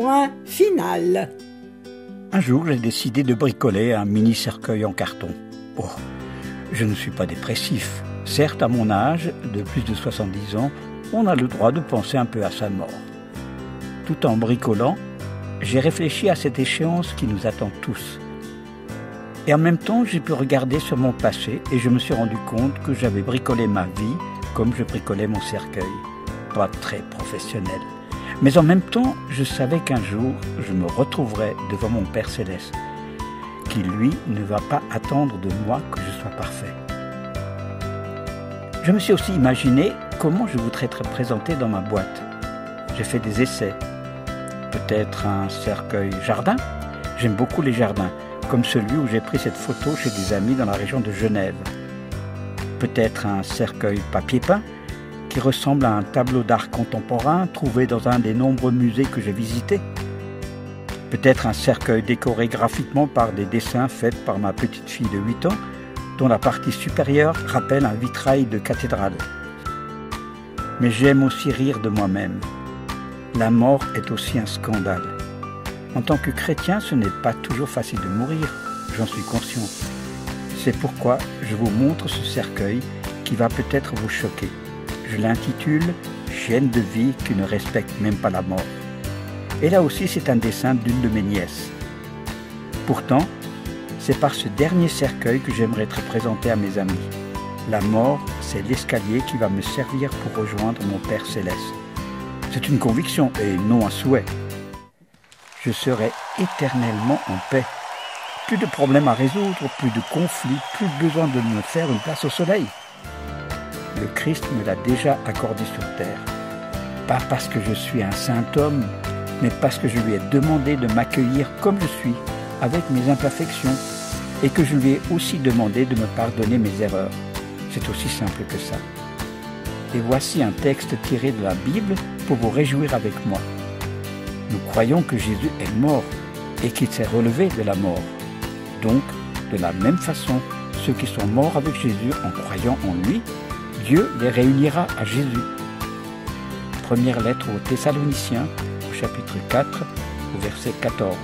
point final. Un jour, j'ai décidé de bricoler un mini cercueil en carton. Oh, je ne suis pas dépressif. Certes, à mon âge, de plus de 70 ans, on a le droit de penser un peu à sa mort. Tout en bricolant, j'ai réfléchi à cette échéance qui nous attend tous. Et en même temps, j'ai pu regarder sur mon passé et je me suis rendu compte que j'avais bricolé ma vie comme je bricolais mon cercueil. Pas très professionnel. Mais en même temps, je savais qu'un jour, je me retrouverais devant mon Père Céleste, qui, lui, ne va pas attendre de moi que je sois parfait. Je me suis aussi imaginé comment je voudrais être présenté dans ma boîte. J'ai fait des essais. Peut-être un cercueil jardin. J'aime beaucoup les jardins, comme celui où j'ai pris cette photo chez des amis dans la région de Genève. Peut-être un cercueil papier peint, qui ressemble à un tableau d'art contemporain trouvé dans un des nombreux musées que j'ai visités. Peut-être un cercueil décoré graphiquement par des dessins faits par ma petite fille de 8 ans, dont la partie supérieure rappelle un vitrail de cathédrale. Mais j'aime aussi rire de moi-même. La mort est aussi un scandale. En tant que chrétien, ce n'est pas toujours facile de mourir, j'en suis conscient. C'est pourquoi je vous montre ce cercueil qui va peut-être vous choquer. Je l'intitule « Chienne de vie qui ne respecte même pas la mort ». Et là aussi, c'est un dessin d'une de mes nièces. Pourtant, c'est par ce dernier cercueil que j'aimerais être présenté à mes amis. La mort, c'est l'escalier qui va me servir pour rejoindre mon Père Céleste. C'est une conviction et non un souhait. Je serai éternellement en paix. Plus de problèmes à résoudre, plus de conflits, plus besoin de me faire une place au soleil. Le Christ me l'a déjà accordé sur terre. Pas parce que je suis un saint homme, mais parce que je lui ai demandé de m'accueillir comme je suis, avec mes imperfections, et que je lui ai aussi demandé de me pardonner mes erreurs. C'est aussi simple que ça. Et voici un texte tiré de la Bible pour vous réjouir avec moi. Nous croyons que Jésus est mort et qu'il s'est relevé de la mort. Donc, de la même façon, ceux qui sont morts avec Jésus en croyant en lui, Dieu les réunira à Jésus. Première lettre aux Thessaloniciens, au chapitre 4, au verset 14.